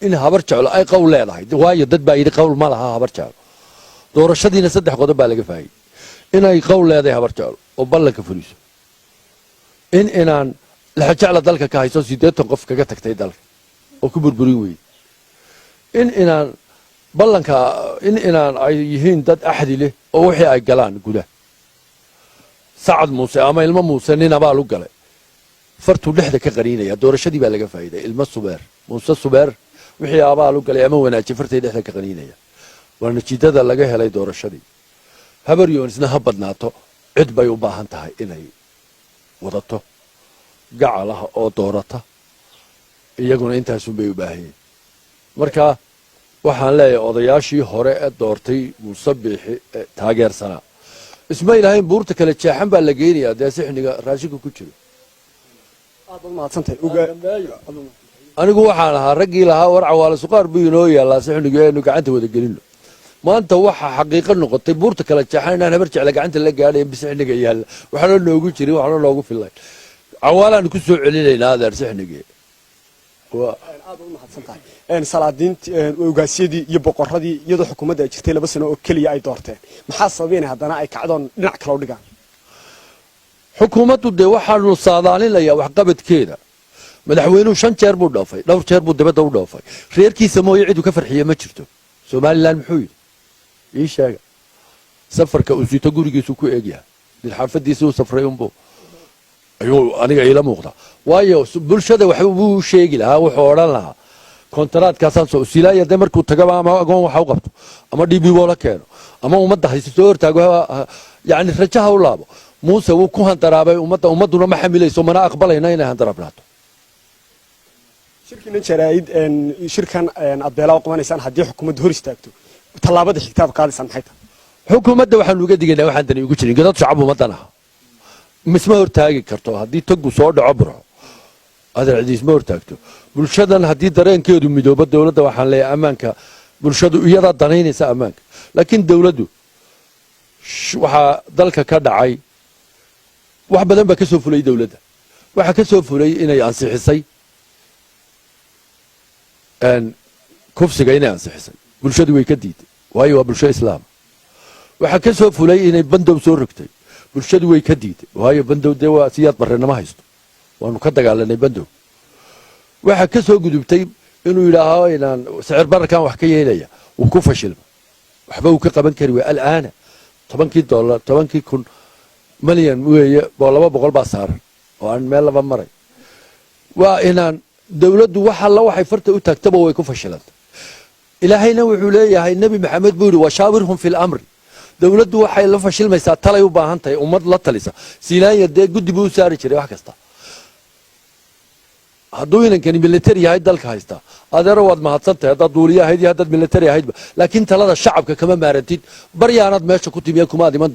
in habar jeclo ay qowl leedahay waayo dad baa yidhi qowl ma laha habar jeclo doorashadiina 3 qodob baa laga faayay inay qowl leedahay habar jeclo oo ballanka fuliso inaan la jecla dalka ka hayso 80 qof kaga tagtay dalka oo ku burburin weey inaan ballanka inaan ay yihiin dad axdi leh oo wixii ay galaan gudaha Saad Muuse ama ilmo Muuse nin baa lu galay fartu dhexda ka qariinaya doorashadii baa laga faa'iiday ilmo Subeer Muuse Subeer wixii abaa lu galay ama wanaajin fartay dhexda ka qariinaya waana jidada laga helay doorashadii habar yoonsna ha badnaato cid bay u baahan tahay inay wadato gacalaha oo doorata iyaguna intaas u bay u baahan marka waxaan leeyahay odayaashii hore ee doortay Muusabixi taageersana isma ilaahay buurta kala jeexan baa la geenayaa deesixniga raashinku ku jiro aad u mahadsantahay anigu waxaan ahaa raggii lahaa war cawaale suqaar buu inoo yaalaa sixniga ee gacanta wada gelino maanta waxa xaqiiqo noqotay buurta kala jeexan inaan habar jecla gacanta la gaadhay bisixniga yaala waxa loo noogu jiray waxa loogu filay cawaalaan ku soo celinaynaa adeer sixniga aad u mahadsantahay salaadiinti ogaasiyadii iyo boqoradii iyadoo xukuumadda ay jirtay 2 sano oo kaliya ay doorteen maxaa sababeynay haddana ay kacdoon dhinac kale u dhigaan xukuumaddu de waxaanu saadaalinayaa wax qabadkeeda madaxweynuhu 5 jeer buu dhoofay dhowr jeer buu dibadda u dhoofay reerkiisa mooy cid uu ka farxiyo ma jirto Soomaaliland muxuu yiri ii sheega safarka uu sito gurigiisu ku eegyaa dil xaafadiisa uu safray umbo ayuu aniga ila muuqda waayo bulshada waxa uu sheegi lahaa wuxuu oran lahaa kontraadkaasaan soo silaaya de markuu tagaba ama agoon waxa u qabto ama DB wala keeno ama ummadda haysto hortaago yaani rajaha u laabo Muuse wuu ku handaraabay ummaduna ma xamilayso mana aqbalayna inay handarabnaato shirkan abeela qabanaysan hadii xukuumaddu hor istaagto talaabada xigtaab qaadaysan maxay tahay xukuumadda waxaan uga digaynaa waxaan tani ugu jirin gadad shacab ummadana misma hortaagi karto hadii tagu soo dhaco buro adeer ciidis ma hortaagto bulshadan hadii dareenkeedu midoobo dawladda waxaan leeyahay amaanka bulshadu iyada danaynaysa amaanka laakiin dawladdu waxa dalka ka dhacay wax badan ba ka soo fulay dawladda waxa ka soo fulay inay ansixisay kufsiga inay ansixisay bulshadu way ka diiday waayo waa bulsho islaam waxa ka soo fulay inay bandow soo rogtay bulshadu way ka diiday waayo bandow de waa siyaad barrenama haysto waanu ka dagaalanay bandow waxa ka soo gudubtay inuu yiraahdo inaan sicir bararkan wax ka yeelaya uu ku fashilmo waxba uu ka qaban kari way alaana $10 10 milyan weeye $200 baa saaran oo aan meel laba maray waa inaan dawladdu waxa la waxay farta u taagtaba way ku fashilantay ilaahayna wuxuu leeyahay nabi maxamed buu yiri washaawirhum fil amri dawladdu waxay la fashilmaysaa talay u baahan tahay ummad la talisa siinaaya de guddi buu saari jiray wax kasta hadduu inankani military yahay dalka haysta adeero waad mahadsantahay haddaad duuliyahayd iyo haddaad military ahaydba laakiin talada shacabka kama maarantid baryaanaad meesha ku timiya kumaad iman